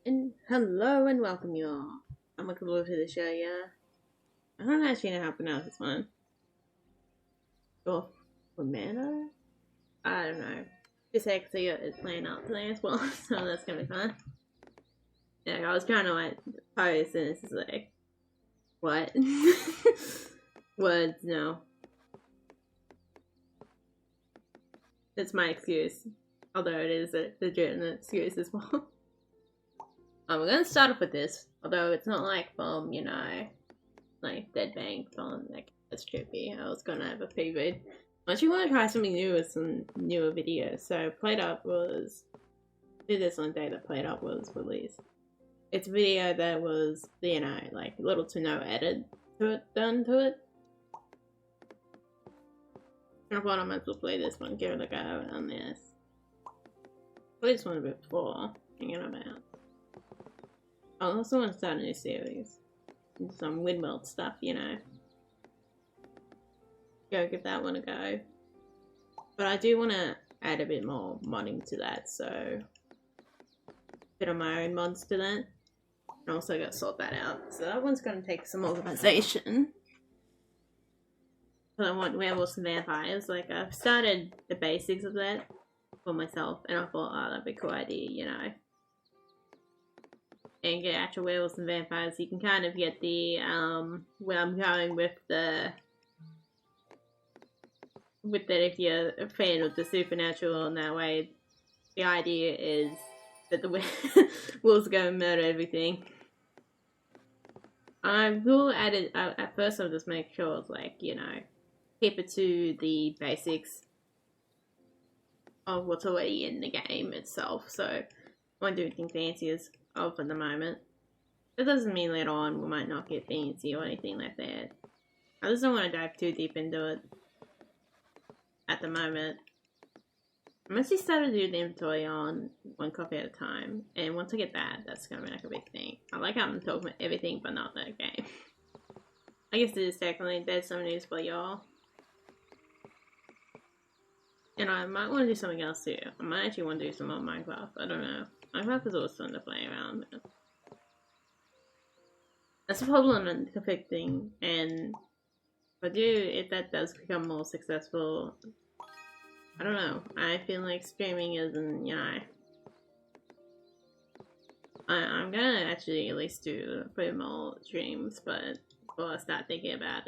And hello and welcome y'all. I'm looking forward to the show, yeah. I don't actually know how to pronounce this one. Dorfromantik? I don't know. Dyslexia is playing out today as well, so that's gonna be fun. Yeah, I was trying to like post and it's just like, what? Words, no. It's my excuse. Although it is a legitimate excuse as well. We're gonna start off with this, although it's not like from, like Dead Bang from like that's trippy. I was gonna have a PV. I actually want to try something new with some newer videos. So Played Up was did this on the day that Played Up was released. It's a video that was, like little to no edit to it done to it. I thought I might as well play this one, give it a go on this. Played this one a bit before, hanging about. I also want to start a new series. Some windmill stuff, Go give that one a go. But I do want to add a bit more modding to that, so a bit of my own mods to that. And also got to sort that out. So that one's going to take some organization. But I want werewolves and vampires. Like, I've started the basics of that for myself, and I thought, oh, that'd be a cool idea, And get actual werewolves and vampires. You can kind of get the, where I'm going with that if you're a fan of the supernatural in that way, the idea is that the wolves go and murder everything. I will add it, at first I'll just make sure it's like, keep it to the basics of what's already in the game itself, so I won't do anything fancy as of at the moment. That doesn't mean later on we might not get fancy or anything like that. I just don't want to dive too deep into it at the moment. I mostly started to do the inventory on one copy at a time, and once I get that, that's gonna be like a big thing. I like how I'm talking about everything, but not that game. I guess it is technically, there's some news for y'all. And I might want to do something else too. I might actually want to do some more Minecraft, I don't know. Minecraft is always fun to play around with. That's a problem and conflicting, and if that does become more successful, I don't know. I feel like streaming isn't, I'm gonna actually at least do a bit more streams, but before I start thinking about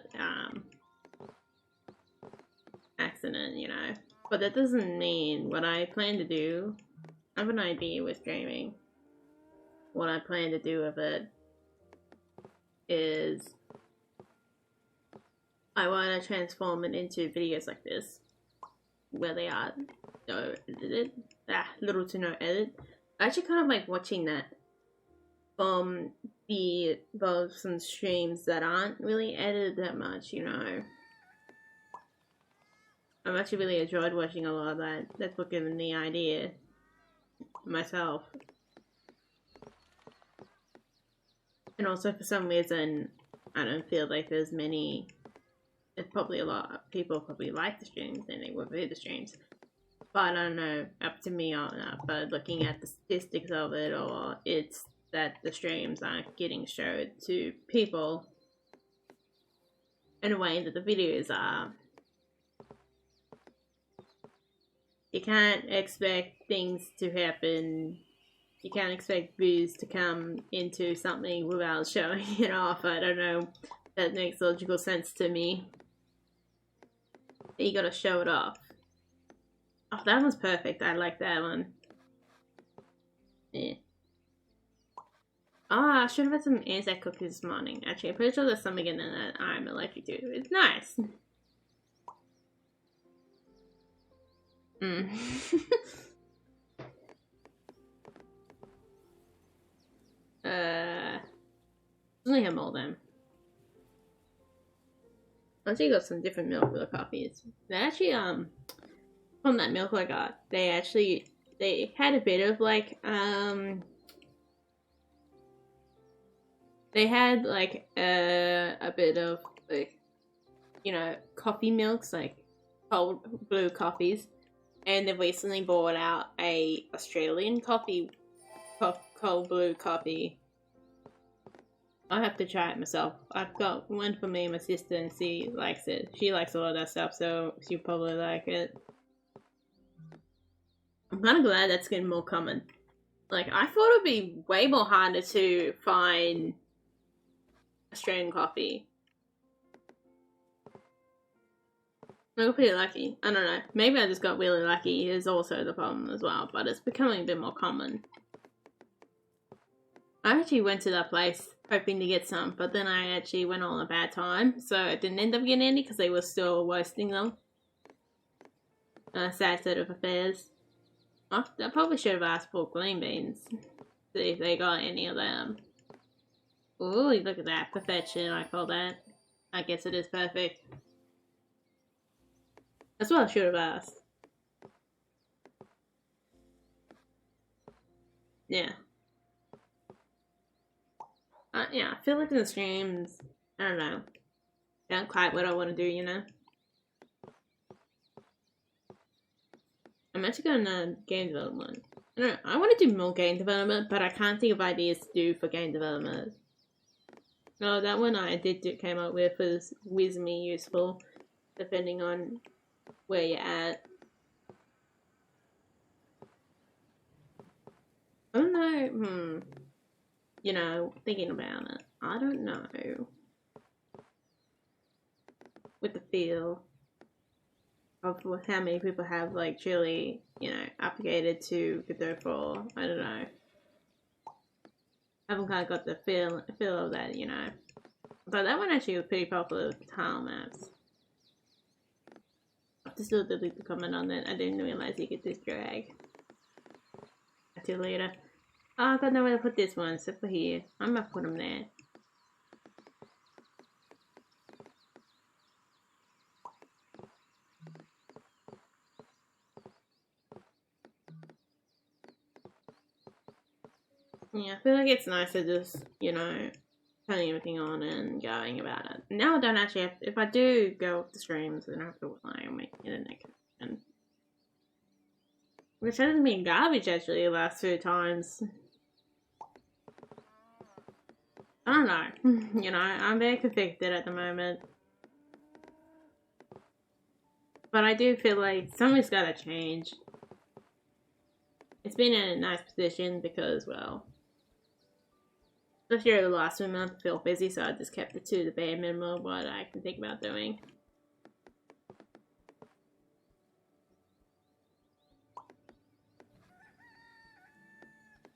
accident, But that doesn't mean what I plan to do. I have an idea with streaming. What I plan to do with it is I want to transform it into videos like this, where they are no edited, little to no edit. I actually kind of like watching that from some streams that aren't really edited that much, I've actually really enjoyed watching a lot of that. That's what given the idea myself. And also for some reason, I don't feel like there's probably a lot of people probably like the streams and they would view the streams. But I don't know, up to me or not, but looking at the statistics of it, or it's that the streams aren't getting showed to people in a way that the videos are. You can't expect things to happen. You can't expect views to come into something without showing it off. I don't know. That makes logical sense to me. You gotta show it off. Oh, that one's perfect. I like that one. Yeah. I should have had some insect cookies this morning. Actually, I'm pretty sure there's something in there that I'm allergic to. It's nice. Only have all them. I actually got some different milk for the coffees. They actually, from that milk I got, they had a bit of like, they had like a bit of like, coffee milks, like cold brew coffees, and they've recently brought out a Australian coffee cold brew coffee. I'll have to try it myself. I've got one for me and my sister, and she likes it. She likes a lot of that stuff, so she'll probably like it. I'm kind of glad that's getting more common. Like, I thought it'd be way more harder to find Australian coffee. I got pretty lucky. I don't know. Maybe I just got really lucky is also the problem as well, but it's becoming a bit more common. I actually went to that place hoping to get some, but then I actually went on a bad time, so I didn't end up getting any because they were still roasting them. Sad state of affairs. I probably should have asked for green beans. See if they got any of them. Ooh, look at that. Perfection, I call that. I guess it is perfect. That's what I should have asked. Yeah. Yeah, I feel like in the streams, I don't know. They aren't quite what I want to do, you know? I'm actually going to game development. I don't know, I want to do more game development, but I can't think of ideas to do for game development. No, that one I came up with was Wizmy useful, depending on where you're at. I don't know, you know, thinking about it, I don't know. With the feel of how many people have, like, truly, you know, applicated to Godot. I don't know. I haven't kind of got the feel of that, you know. But that one actually was pretty popular with tile maps. I have to still delete the comment on that. I didn't realize you could just drag. Until later. Oh, I got nowhere to put this one, except for here. I'm gonna put them there. Yeah, I feel like it's nice to just, you know, turning everything on and going about it. Now I don't actually have, if I do go off the streams, then I have to rely on my internet connection. Which hasn't been garbage actually the last 2 times. I don't know. You know, I'm very conflicted at the moment. But I do feel like something's gotta change. It's been in a nice position because, well, especially over the last 2 months, I feel busy, so I just kept it to the bare minimum of what I can think about doing.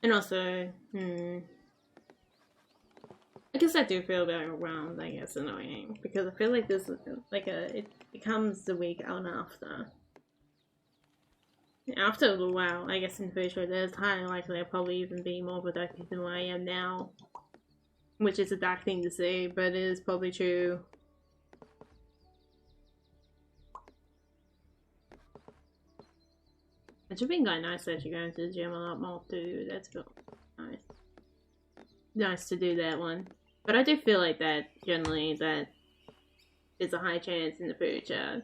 And also, I guess I do feel very overwhelmed, I guess, annoying. Because I feel like this is like it comes the week out after. After a little while, I guess in the future, there's highly likely I'll probably even be more productive than what I am now. Which is a dark thing to say, but it is probably true. It should be quite nice actually going to the gym a lot more too. That's nice. Nice to do that one. But I do feel like that, generally, that there's a high chance in the future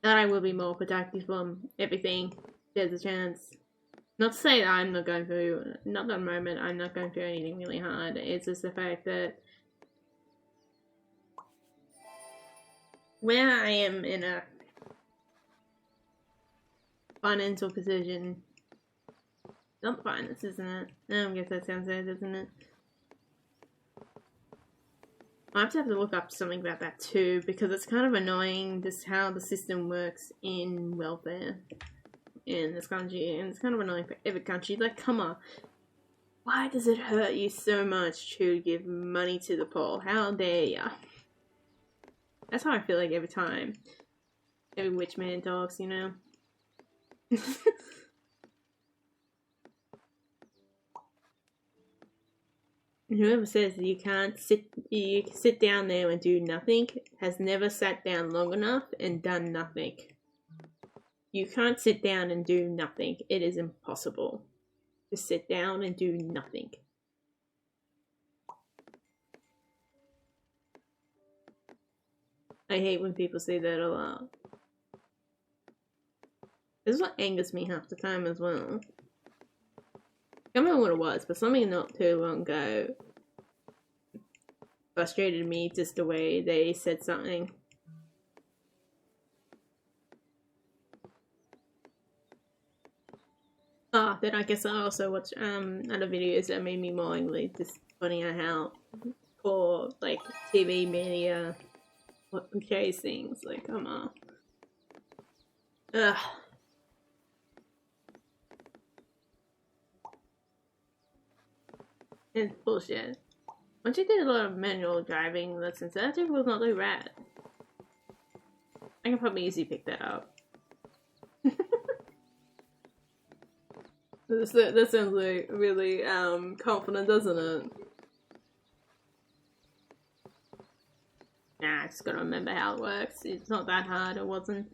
that I will be more productive from everything. There's a chance. Not to say that I'm not going through, not at the moment, I'm not going through anything really hard. It's just the fact that where I am in a financial position, not finance, isn't it? I guess that sounds good, doesn't it? I have to look up something about that too, because it's kind of annoying just how the system works in welfare in this country, and it's kind of annoying for every country. Like, come on, why does it hurt you so much to give money to the poor? How dare ya? That's how I feel like every time. Every witch man talks, you know? Whoever says that you sit down there and do nothing has never sat down long enough and done nothing. You can't sit down and do nothing. It is impossible to sit down and do nothing. I hate when people say that a lot. This is what angers me half the time as well. I don't remember what it was, but something not too long ago frustrated me, just the way they said something. Then I guess I also watched other videos that made me more angry, just pointing out how poor like TV media portrays things. Like, come on. Ugh. It's bullshit. Once you did a lot of manual driving lessons, that actually was not too bad. I can probably easily pick that up. That sounds like really confident, doesn't it? Nah, I just gotta remember how it works. It's not that hard, it wasn't.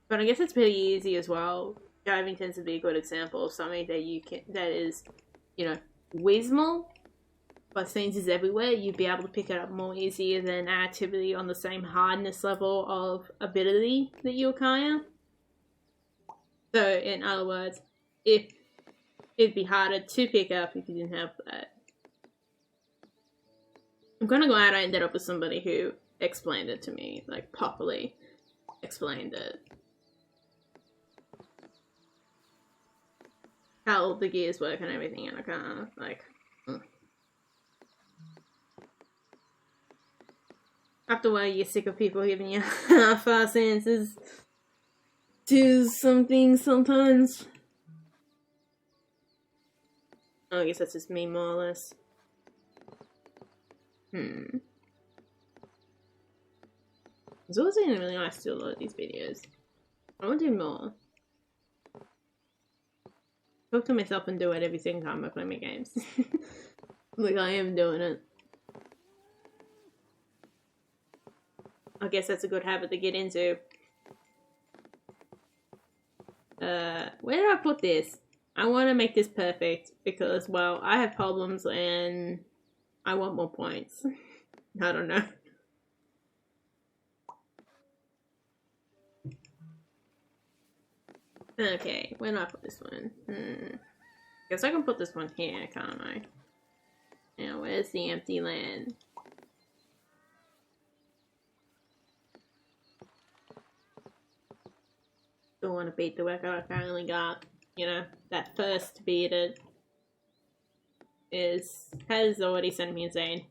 But I guess it's pretty easy as well. Driving tends to be a good example of something that you can, that is, you know, whiz-more, but since it's everywhere, you'd be able to pick it up more easier than an activity on the same hardness level of ability that you acquire. So, in other words, it'd be harder to pick up if you didn't have that. I'm gonna go out and ended up with somebody who explained it to me, like properly explained it. How the gears work and everything in a car, like. After a while, you're sick of people giving you half-ass answers to some things sometimes. Oh, I guess that's just me, more or less. It's always been really nice to do a lot of these videos. I want to do more. Talk to myself and do it every single time I play my games. Like, I am doing it. I guess that's a good habit to get into. Where did I put this? I want to make this perfect because, well, I have problems and I want more points. I don't know. Okay, where do I put this one? Guess I can put this one here, can't I? Now, where's the empty land? Don't want to beat the record I currently got. You know, that first bearded has already sent me insane.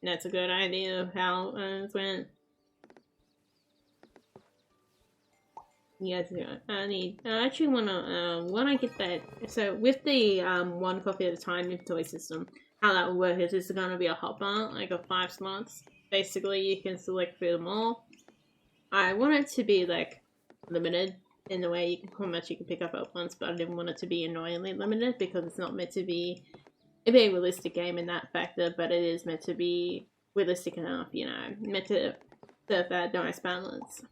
And that's a good idea of how it went. Yes, I actually wanna, when I get that, so with the, one coffee at a time inventory system, how that will work is it's gonna be a hotbar, like a 5 slots. Basically, you can select through them all. I want it to be, like, limited in the way you can, how much you can pick up at once, but I didn't want it to be annoyingly limited because it's not meant to be a very realistic game in that factor, but it is meant to be realistic enough, you know, meant to serve that nice balance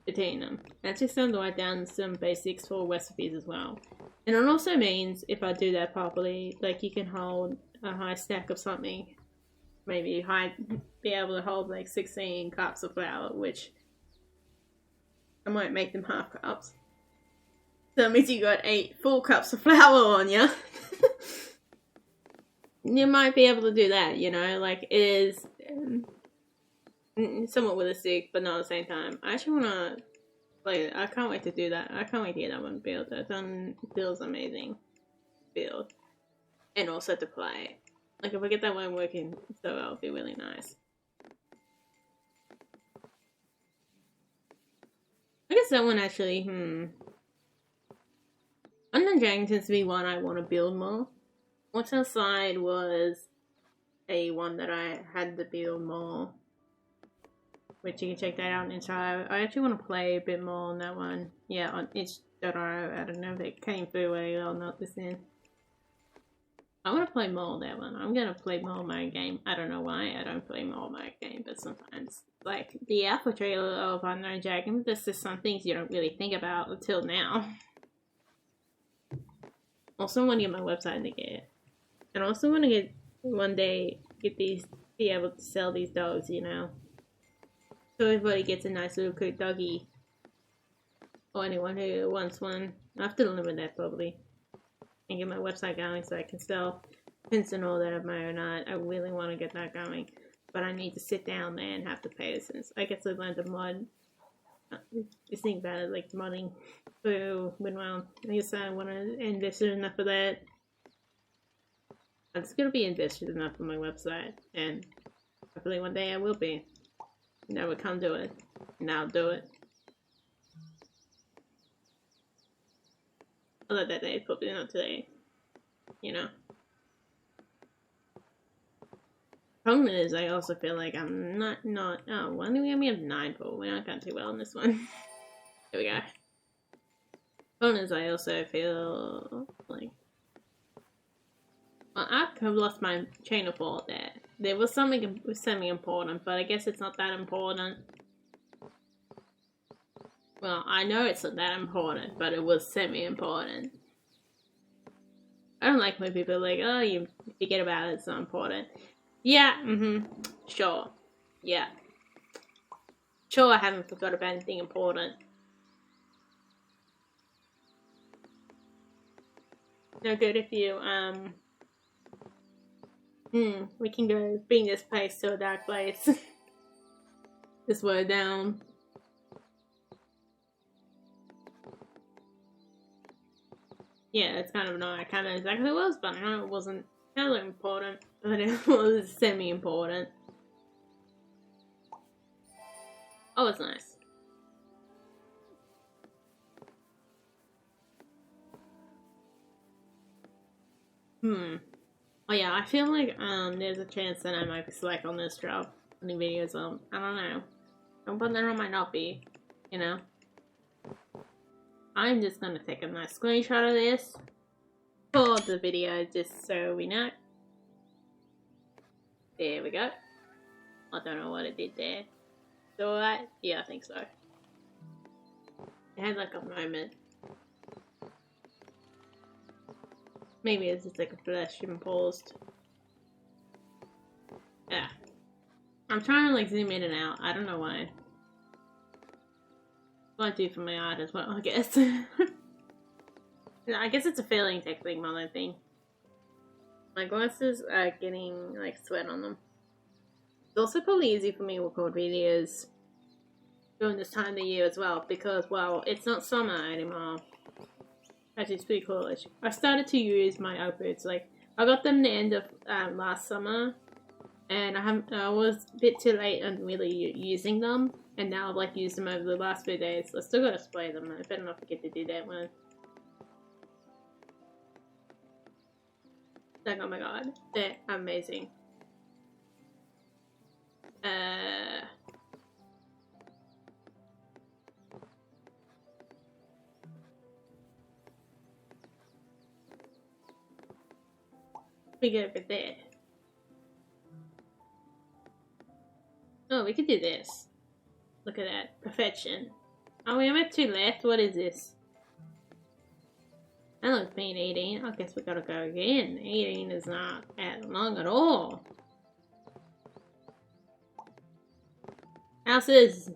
between them. And just going to write down some basics for recipes as well. And it also means, if I do that properly, like you can hold a high stack of something, maybe be able to hold like 16 cups of flour, which I might make them half cups. So that means you got 8 full cups of flour on you. You might be able to do that, you know, like it is somewhat realistic, but not at the same time. I actually want to play it. I can't wait to do that. I can't wait to get that one build. That one feels amazing. Build. And also to play. Like if I get that one working so well, it'll be really nice. I guess that one actually, Unknown Dragon tends to be one I want to build more. What's Outside was a one that I had to build more, which you can check that out on itch.io. I actually want to play a bit more on that one. Yeah, on itch.io. I don't know if it came through very well or not this in. I want to play more on that one. I'm going to play more of my game. I don't know why I don't play more of my game, but sometimes. Like, the alpha trailer of Unknown Dragon, there's just some things you don't really think about until now. Also want to get my website to get. And also want to get, one day, be able to sell these dogs, you know. So everybody gets a nice little cute doggy. Or anyone who wants one. I have to limit that probably. And get my website going so I can sell pins and all that of my own art. I really want to get that going. But I need to sit down there and have to pay since I guess I learned to mod. Just think about it, like modding. So, well, I guess I want to invest enough of that. I'm just going to be invested enough on my website. And hopefully one day I will be. And I will come to it. And I'll do it. Although that day, probably not today. You know. Problem is, I also feel like I'm not, oh, why do we have 9 for? We're not going too well on this one. There we go. Problem is, I also feel like, well, I have lost my train of thought there. There was something semi-important, but I guess it's not that important. Well, I know it's not that important, but it was semi-important. I don't like when people are like, oh, you forget about it, it's not important. Yeah, sure. Yeah. Sure, I haven't forgot about anything important. No good if you, we can go bring this place to a dark place. This word down. Yeah, it's kind of annoying. I can't know exactly what it was, but I know it wasn't hella important, but it was semi-important. Oh, it's nice. Oh yeah, I feel like there's a chance that I might be slack on this job. Any videos I don't know. But then I might not be, you know. I'm just gonna take a nice screenshot of this for the video just so we know. There we go. I don't know what it did there. So alright? Yeah, I think so. It had like a moment. Maybe it's just like a flash and paused. Yeah. I'm trying to like zoom in and out. I don't know why. What I do for my art as well, I guess. I guess it's a feeling technique more than anything. My glasses are getting like sweat on them. It's also probably easy for me to record videos during this time of the year as well because, well, it's not summer anymore. Actually, it's pretty cool. I started to use my outfits. Like, I got them the end of last summer, and I was a bit too late on really using them, and now I've like used them over the last few days. So I still gotta spray them. I better not forget to do that one. Like, oh my god, they're amazing. We get a bit there. Oh, we could do this. Look at that. Perfection. Oh, we have 2 left. What is this? That looks being 18. I guess we gotta go again. 18 is not that long at all. Houses!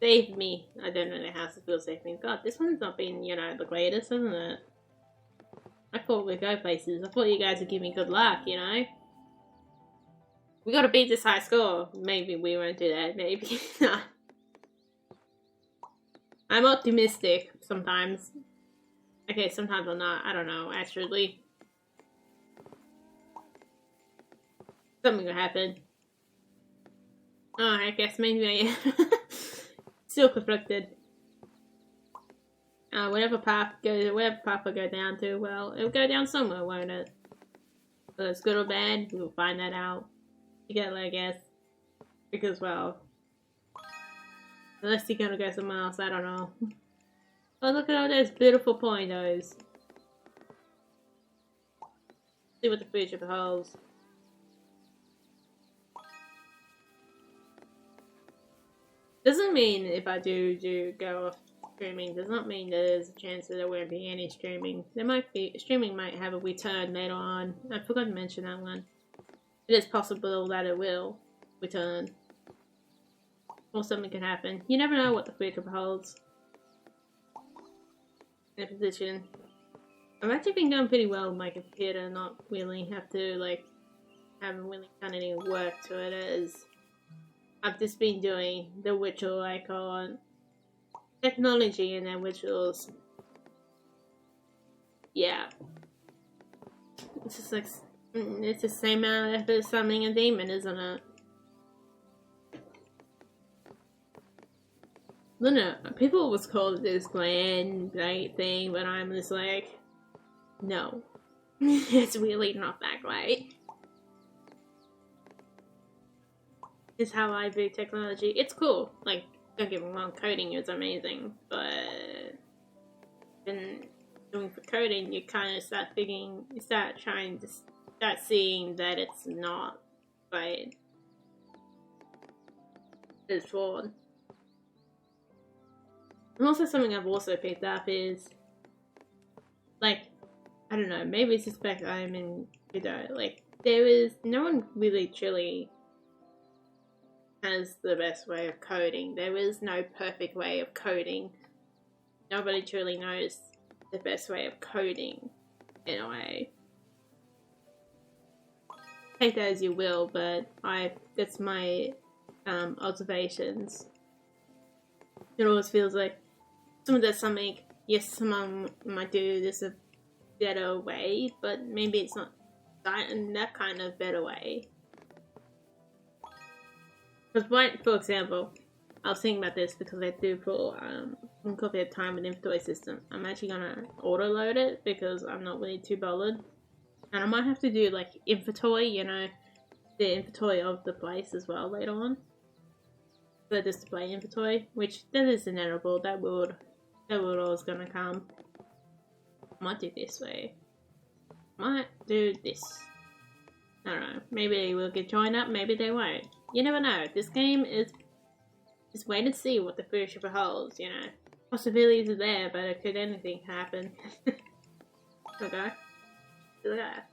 Save me. I don't know the houses will save me. God, this one's not been, you know, the greatest, isn't it? I thought we'd go places. I thought you guys would give me good luck, you know? We gotta beat this high score. Maybe we won't do that. Maybe not. I'm optimistic sometimes. Okay, sometimes I'm not. I don't know, actually. Something will happen. Oh, I guess maybe I am. Still conflicted. Whatever path I go down to, well, it'll go down somewhere, won't it? Whether it's good or bad, we'll find that out together, I guess. Because, well, unless you're gonna go somewhere else, I don't know. Oh, look at all those beautiful pointos. See what the future holds. Doesn't mean if I do go off streaming, does not mean there's a chance that there won't be any streaming. There might be, streaming might have a return later on. I forgot to mention that one. It is possible that it will return. or something could happen. You never know what the future holds. In a position. I've actually been doing pretty well with my computer, not really have to, like, haven't really done any work to it, as I've just been doing the ritual icon technology and then rituals. Yeah. It's just like, it's the same amount of effort as summoning a demon, isn't it? I don't know, people always call it this grand great thing, but I'm just like, no. It's really not that great. It's how I view technology. It's cool. Like, don't get me wrong, coding is amazing, but when doing for coding, you kind of start trying to start seeing that it's not right. It's flawed. And also something I've also picked up is, like, I don't know, maybe it's just back I'm in Judo. Like, no one really truly has the best way of coding. There is no perfect way of coding. Nobody truly knows the best way of coding, in a way. Take that as you will, but that's my observations. It always feels like someone does something, yes, someone might do this a better way, but maybe it's not that kind of better way. Because, for example, I was thinking about this because I do for copy of time with inventory system. I'm actually gonna auto load it because I'm not really too bothered, and I might have to do like inventory, you know, the inventory of the place as well later on. The display inventory, which that is inevitable. That world always gonna come. Might do this way. Might do this. I don't know. Maybe they will get joined up. Maybe they won't. You never know. This game is just wait and see what the future holds. You know, possibilities are there, but it could anything happen. Okay. Look at that.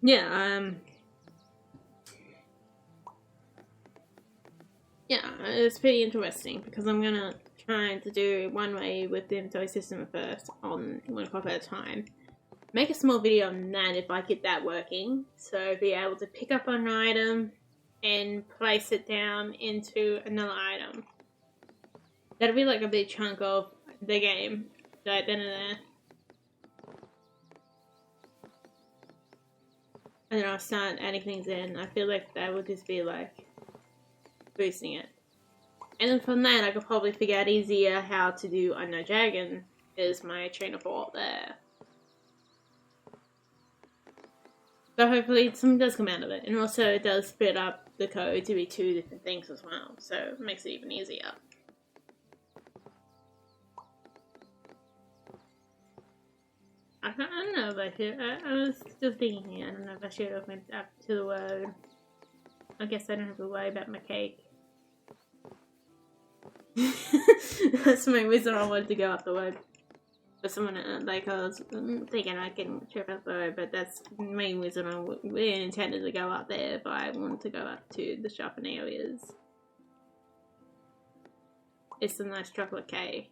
Yeah. Yeah, it's pretty interesting because I'm gonna try to do one way with the inventory system first on one copy at a time. Make a small video on that if I get that working. So be able to pick up an item and place it down into another item. That'll be like a big chunk of the game right then and there. And then I'll start adding things in. I feel like that would just be like boosting it. And then from that I could probably figure out easier how to do Unknown Dragon is my train of thought there. So hopefully something does come out of it. And also it does split up the code to be 2 different things as well. So it makes it even easier. I don't know if I should. I was just thinking here. I don't know if I should have went up to the road. I guess I don't have to worry about my cake. That's my reason I wanted to go up the road. But someone, like, I was thinking I can trip up the road, but that's the main reason I really intended to go up there, but I wanted to go up to the shopping areas. It's a nice chocolate cake.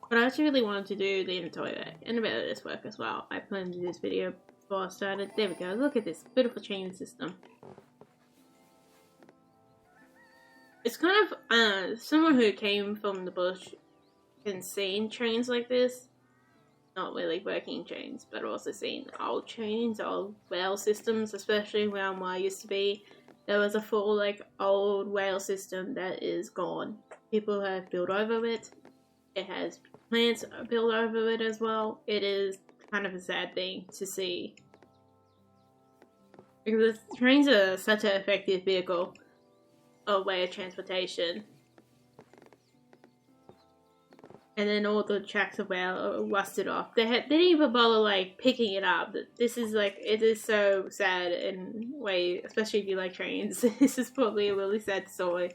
But I actually really wanted to do the inventory work and a bit of this work as well. I planned to do this video before I started. There we go. Look at this beautiful chain system. It's kind of, someone who came from the bush can see trains like this. Not really working trains, but also seen old trains, old rail systems, especially around where I used to be. There was a full, like, old rail system that is gone. People have built over it. It has plants built over it as well. It is kind of a sad thing to see. Because trains are such an effective vehicle. A way of transportation, and then all the tracks are rusted off. They didn't even bother like picking it up. This is like, it is so sad in a way, especially if you like trains. This is probably a really sad story.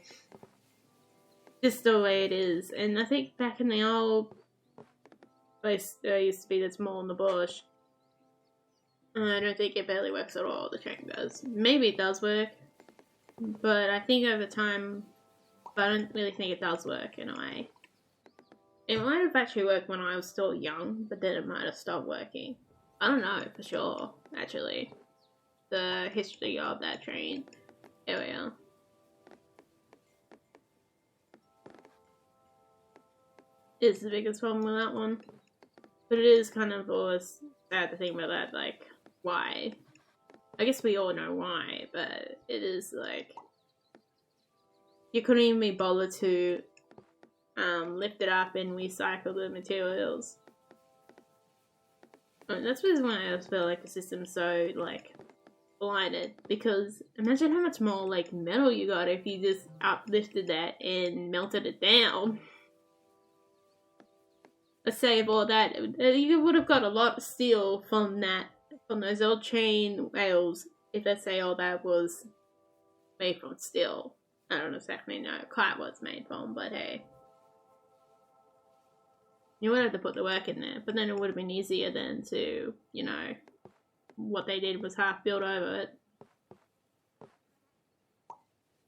Just the way it is. And I think back in the old place there used to be this mall in the bush, I don't think it barely works at all, the train does. Maybe it does work, but I think over time, but I don't really think it does work in a way. It might have actually worked when I was still young, but then it might have stopped working. I don't know for sure, actually. The history of that train area. Is the biggest problem with that one. But it is kind of always sad to think about that, like, why? I guess we all know why, but it is like, you couldn't even be bothered to lift it up and recycle the materials. And that's the reason why I feel like the system's so, like, blinded, because imagine how much more, like, metal you got if you just uplifted that and melted it down. Let's save all that. You would have got a lot of steel from that, from those old chain rails, if let's say all that was made from steel. I don't exactly know quite what it's made from, but hey. You would have to put the work in there, but then it would have been easier then to, you know, what they did was half built over it.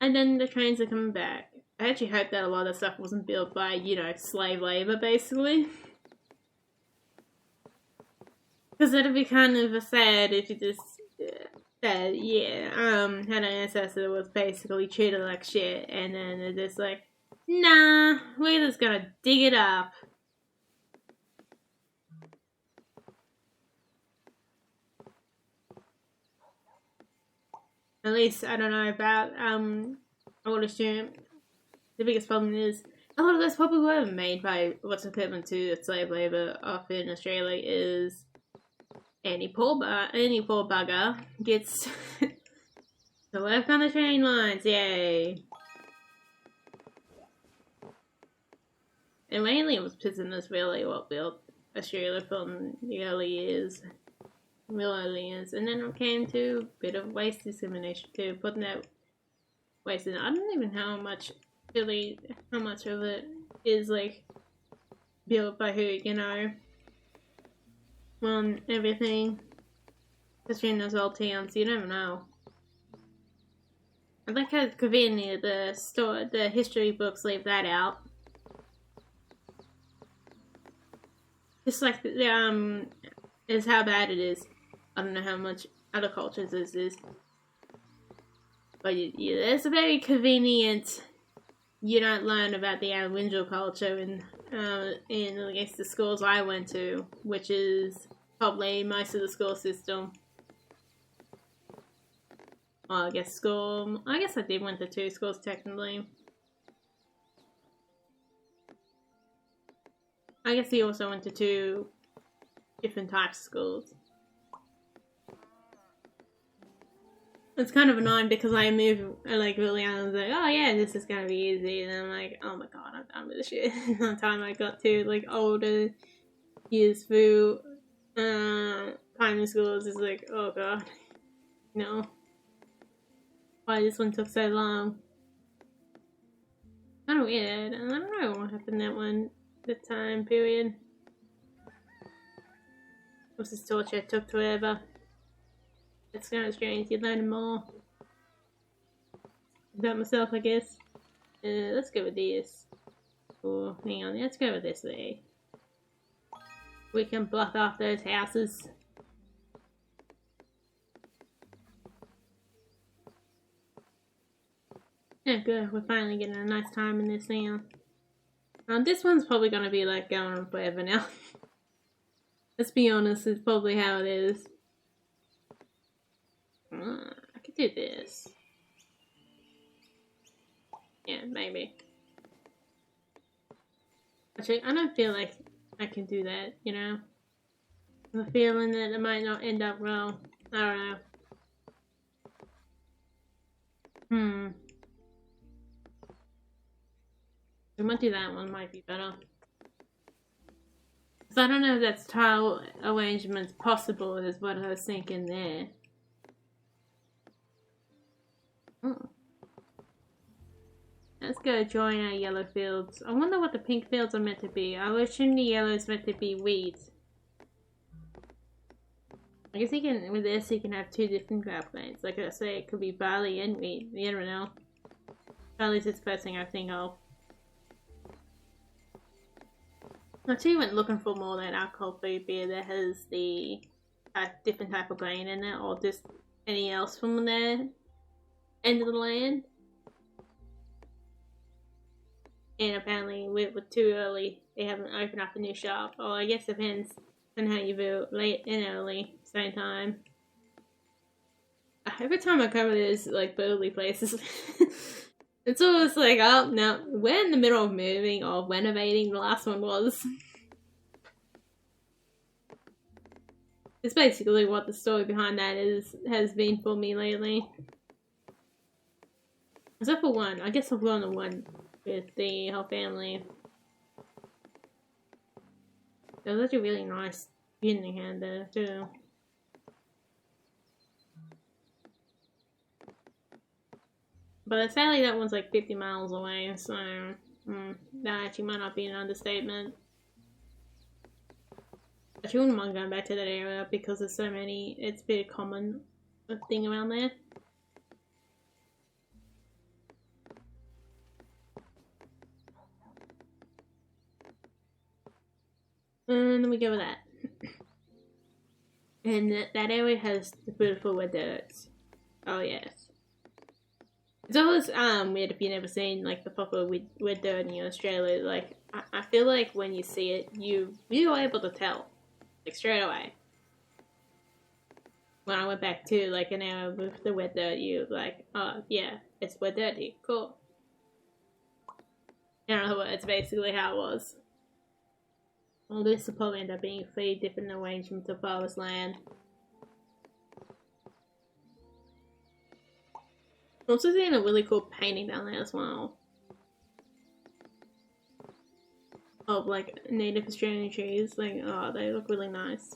And then the trains are coming back. I actually hope that a lot of stuff wasn't built by, you know, slave labor, basically. Because it'd be kind of sad if you just said, yeah, had an ancestor that was basically treated like shit, and then they're just like, nah, we're just gonna dig it up. At least, I don't know about, I would assume the biggest problem is a lot of those probably were made by what's equivalent to slave labor off in Australia is any poor bugger gets to work on the train lines, yay. And mainly it was prisoners really what built Australia from the early years. Real early years. And then it came to a bit of waste discrimination too, putting that waste in. I don't even know how much of it is like built by who, you know, everything. Especially in those old towns, you never know. I like how convenient the history books leave that out. Just like is how bad it is. I don't know how much other cultures this is. But yeah, it's a very convenient. You don't learn about the Aboriginal culture in I guess the schools I went to, which is probably most of the school system. Well, I guess I did went to 2 schools technically. I guess he also went to 2 different types of schools. It's kind of annoying because I moved like really young. I was like, oh yeah, this is gonna be easy, and I'm like, oh my god, I'm done with this shit. By the time I got to like older years through primary schools, it's like, oh god, no. Why this one took so long? Kind of weird. I don't know what happened the time period. Was this torture took forever? It's kind of strange. You learn more about myself, I guess. Let's go with this. Oh, hang on. Let's go with this way. We can block off those houses. Yeah, good. We're finally getting a nice time in this now. This one's probably going to be like going on forever now. Let's be honest, it's probably how it is. I could do this. Yeah, maybe. Actually, I don't feel like I can do that, you know? I have a feeling that it might not end up well. I don't know. I might do that one, might be better. So I don't know if that's tile arrangements possible is what I was thinking there. Let's go join our yellow fields. I wonder what the pink fields are meant to be. I would assume the yellow is meant to be weeds. I guess you can, with this, you can have 2 different craft planes. Like I say, it could be barley and wheat. You never know. Barley's the first thing I think of. I actually went looking for more than alcohol-free beer that has the different type of grain in it, or just any else from their end of the land. And apparently we were too early. They haven't opened up a new shop. Or I guess it depends on how you view late and early, same time. Every time I cover these like early places, it's always like, oh no, we're in the middle of moving or renovating. The last one was. It's basically what the story behind that has been for me lately. Except for one, I guess I've gone to one with the whole family. It was actually really nice in the hand there too. But sadly that one's like 50 miles away, so that actually might not be an understatement. I actually wouldn't mind going back to that area because there's so many, it's a bit common thing around there. And then we go with that. And that area has the beautiful red dirt. Oh yes. It's always weird if you've never seen like the proper red dirt in Australia. Like I feel like when you see it, you're able to tell, like straight away. When I went back to like an area with the red dirt, you like, oh yeah, it's red dirty, cool. In other words, basically how it was. Well, this will probably end up being 3 different arrangements of forest land. I'm also seeing a really cool painting down there as well. Of like native Australian trees. Like, oh, they look really nice.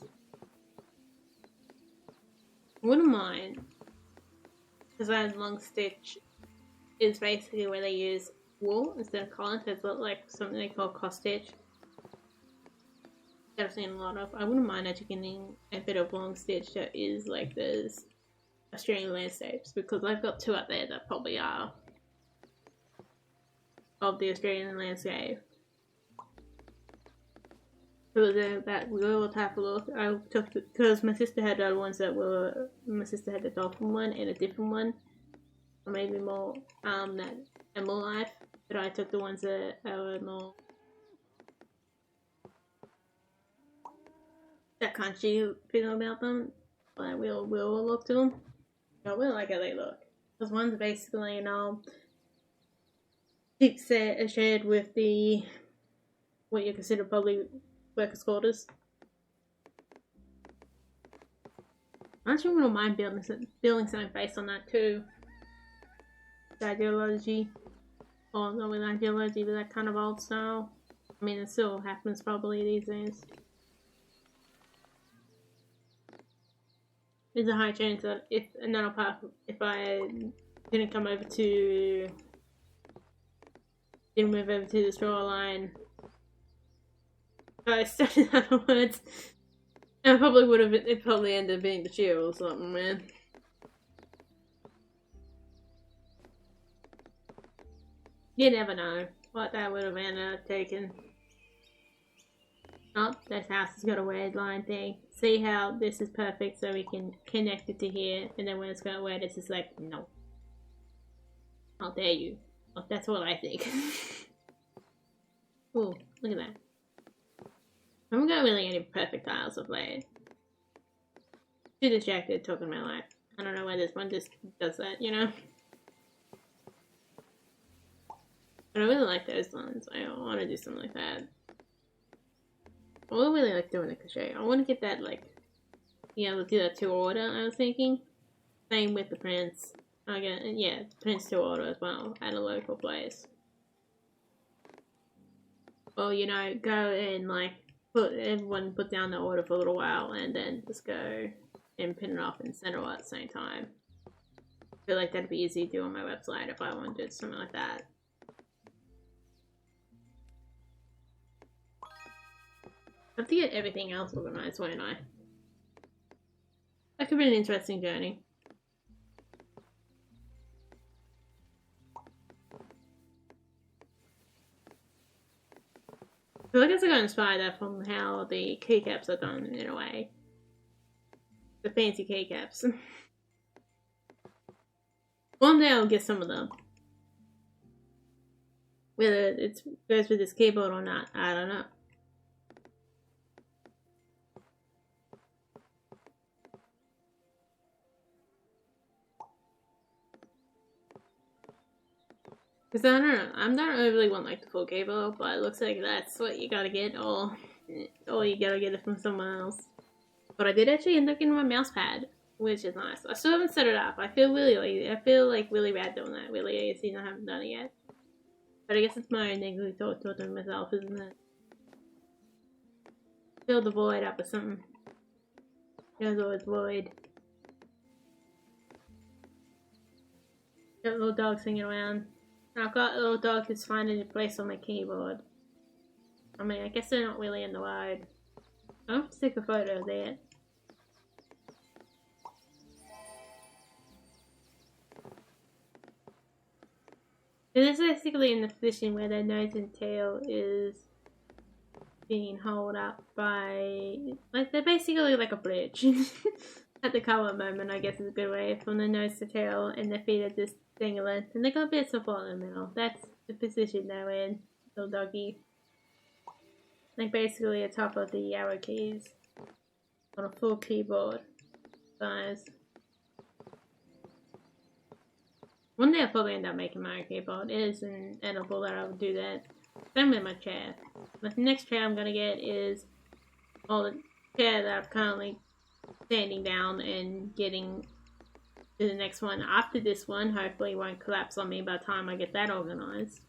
I wouldn't mind. Because long stitch is basically where they use wool instead of cotton. So it's like something they call cross stitch. That I've seen a lot of. I wouldn't mind actually getting a bit of long stitch that is like those Australian landscapes, because I've got 2 up there that probably are of the Australian landscape. So that we will have a look. I took because my sister had other ones that were. My sister had the dolphin one and a different one, or maybe more that animal life. But I took the ones that were more that country feeling about them. But we'll look to them. I really like how they look. Because one's basically, deep set shared with the what you consider public workers' quarters. I actually wouldn't mind building something based on that too. The ideology, or not with ideology, but that kind of old style. I mean, it still happens probably these days. There's a high chance that if I didn't move over to the shoreline, if I studied other words, it probably ended up being the chill or something, man. You never know what that would have ended up taking. Oh, this house has got a weird line thing. See how this is perfect so we can connect it to here, and then when it's got weird, it's just like, no. How dare you. Well, that's what I think. Ooh, look at that. I haven't got really any perfect tiles of late. Too distracted talking about life. I don't know why this one just does that, But I really like those ones. I want to do something like that. I really like doing the crochet. I want to get that, do that to order, I was thinking. Same with the prints. Prints to order as well, at a local place. Or, go and, put down the order for a little while, and then just go and pin it off and send it all at the same time. I feel like that'd be easy to do on my website if I wanted to do something like that. I have to get everything else organized, won't I? That could be an interesting journey. So I guess I got inspired that from how the keycaps are done in a way. The fancy keycaps. One day I'll get some of them. Whether it goes with this keyboard or not, I don't know. Because I don't know, I don't overly want like the full keyboard, but it looks like that's what you gotta get, or you gotta get it from someone else. But I did actually end up getting my mouse pad, which is nice. I still haven't set it up. I feel really lazy. I feel like really bad doing that. Really lazy, I haven't done it yet. But I guess it's my own negative thought to myself, isn't it? Fill the void up with something. There's always void. Got little dog singing around. I've got a little dog who's finding a place on my keyboard. I mean, I guess they're not really in the road. I'll have to take a photo of that. It is basically in the position where their nose and tail is being held up by, like, they're basically like a bridge. At the current moment, I guess is a good way, from the nose to tail, and their feet are just dangling, and they got a bit of support in the middle. That's the position they're in, little doggy. Like basically atop of the arrow keys on a full keyboard size. One day I'll probably end up making my own keyboard. It is inevitable that I would do that. Same with my chair. The next chair I'm gonna get is, well, the chair that I'm currently standing down and getting to the next one after this one. Hopefully it won't collapse on me by the time I get that organized.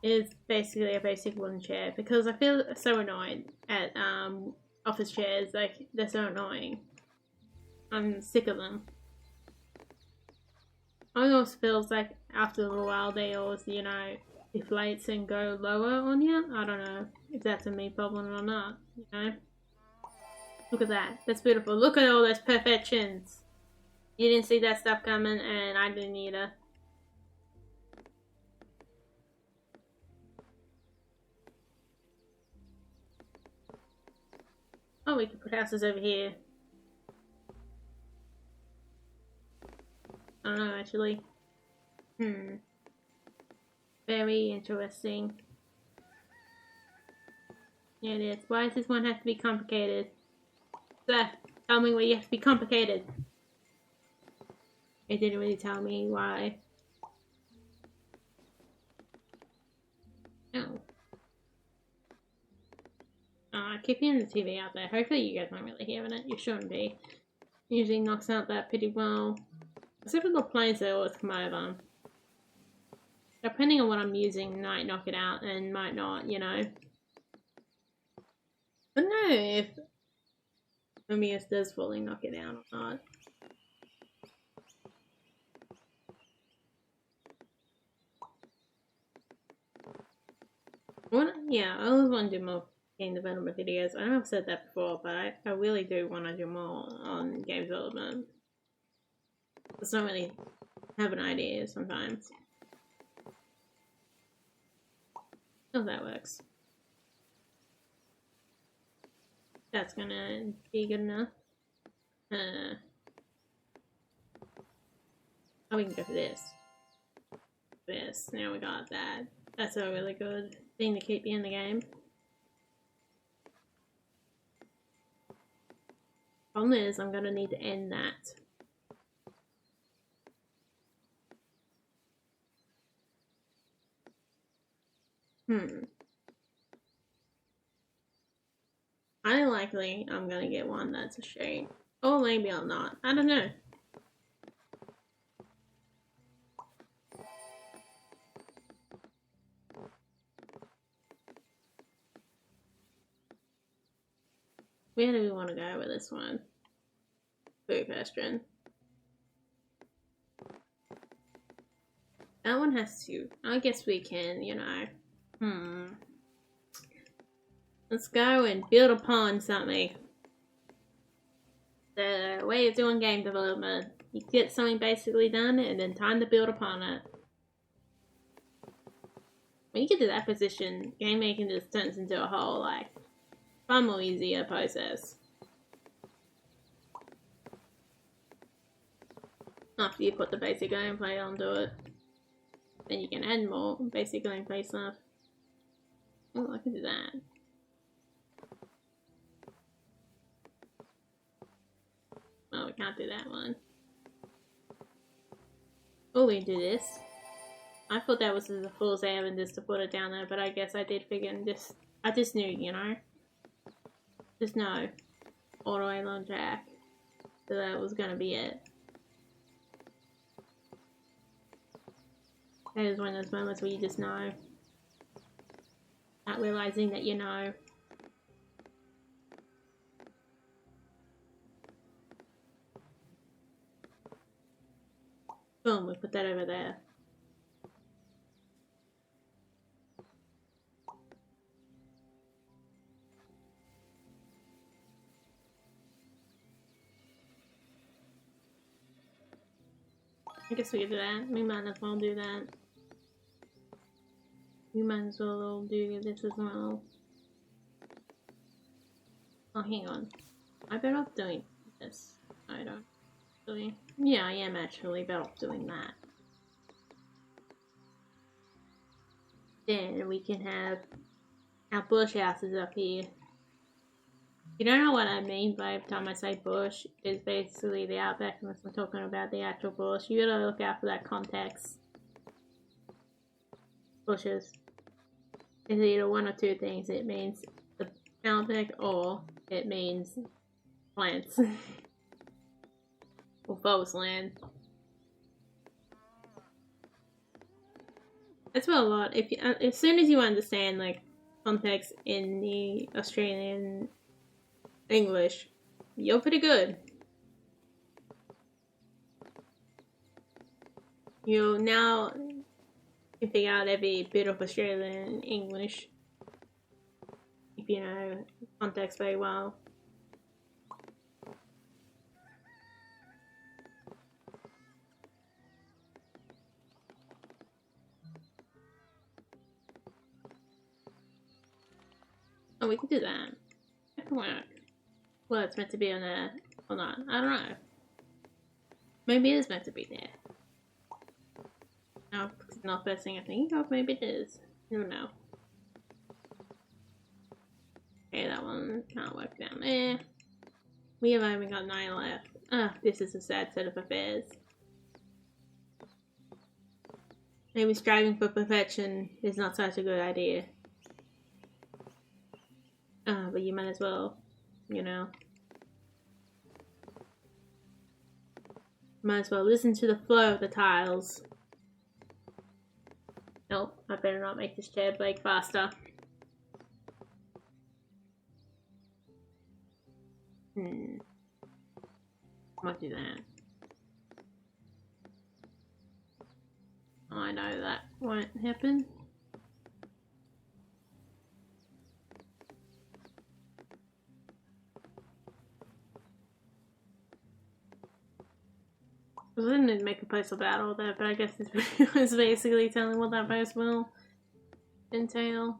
It's basically a basic wooden chair because I feel so annoyed at office chairs. Like, they're so annoying. I'm sick of them. It almost feels like after a little while they always, you know, deflates and go lower on you. I don't know if that's a me problem or not, you know. Look at that. That's beautiful. Look at all those perfections. You didn't see that stuff coming, and I didn't either. Oh, we can put houses over here. I don't know, actually. Very interesting. Yeah, it is. Why does this one have to be complicated? Sir, tell me why you have to be complicated. It didn't really tell me why. Oh. I keep hearing the TV out there. Hopefully you guys aren't really hearing it. You shouldn't be. Usually knocks out that pretty well. Except for the planes that always come over. Depending on what I'm using, might knock it out and might not, you know. I don't know if Amias does fully knock it out or not. Yeah, I always want to do more game development videos. I know I've said that before, but I really do want to do more on game development. I just don't really have an idea sometimes. Oh, that works. That's gonna be good enough. Oh, we can go for this. This. Now we got that. That's a really good thing to keep you in the game. Problem is, I'm gonna need to end that. Unlikely I'm gonna get one that's a shade. Or maybe I'm not. I don't know. Where do we want to go with this one? Good question. That one has to. I guess we can, you know. Let's go and build upon something. the way of doing game development. You get something basically done, and then time to build upon it. When you get to that position, game making just turns into a whole, like, far more easier process. After you put the basic gameplay onto it, then you can add more basic gameplay stuff. Oh, I can do that. Oh, we can't do that one. Oh, we can do this. I thought that was a fool's errand just to put it down there, but I guess I did figure and I just knew, you know? Just know. Auto along jack. So that was gonna be it. That is one of those moments where you just know. Not realizing that you know. Boom, we put that over there. I guess we can do that. We might as well do that. We might as well do this as well. Oh, hang on. I better off doing this. I don't really. Yeah, I am actually better off doing that. Then we can have our bush houses up here. You don't know what I mean by the time I say bush, is basically the outback unless I'm talking about the actual bush. You gotta look out for that context. Bushes. It's either one or two things. It means the outback or it means plants. Or forest land. That's what a lot. If you, as soon as you understand like context in the Australian English, you're pretty good. You now can figure out every bit of Australian English if you know context very well. Oh, we can do that. That can work. Well, it's meant to be on there or not. I don't know. Maybe it is meant to be there. No, it's not the first thing I think of. Maybe it is. I don't know. Okay, that one can't work down there. We have only got 9 left. Ah, this is a sad set of affairs. Maybe striving for perfection is not such a good idea. But you might as well, you know. Might as well listen to the flow of the tiles. Nope, I better not make this chair break faster. Might do that. I know that won't happen. I didn't make a post about all that, but I guess this video is basically telling what that post will entail.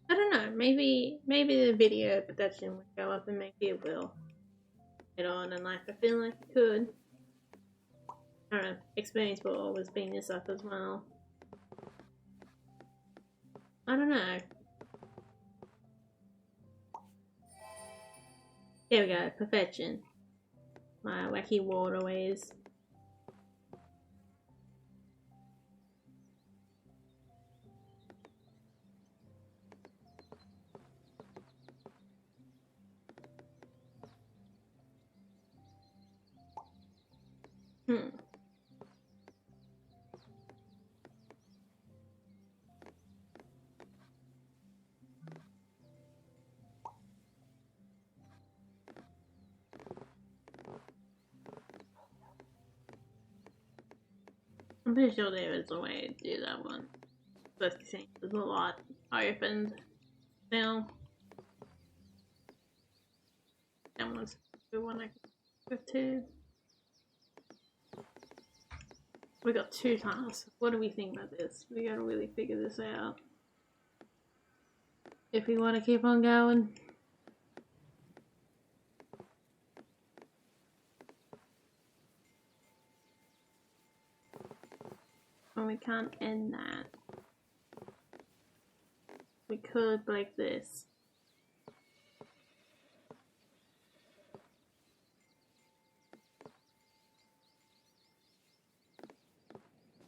I don't know, maybe the video production would go up and maybe it will get on, and like I feel like it could. I don't know, experience will always bring this up as well. I don't know. There we go, perfection. My wacky waterways. I'm pretty sure there is a way to do that one. But there's a lot opened now. That one's the one I can go to. We got 2 tasks. What do we think about this? We gotta really figure this out. If we want to keep on going. And we can't end that. We could break this.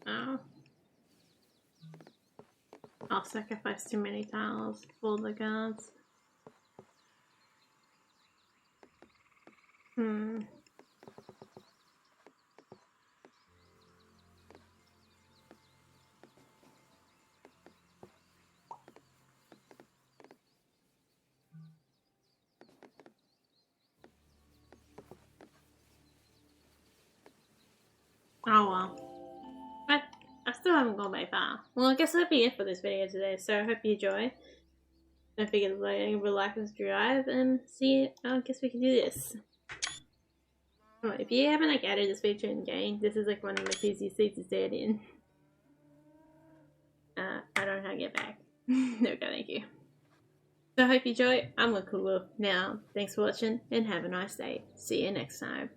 Oh. I'll sacrifice too many tiles for the guards. Oh well. But I still haven't gone very far. Well, I guess that'll be it for this video today, so I hope you enjoy. Don't forget to like and subscribe, and see, I guess we can do this. Oh, if you haven't added this feature in game, this is one of the easiest seats to stand in. I don't know how to get back. There we go, thank you. So I hope you enjoy. I'm Redcollarwolf now. Thanks for watching, and have a nice day. See you next time.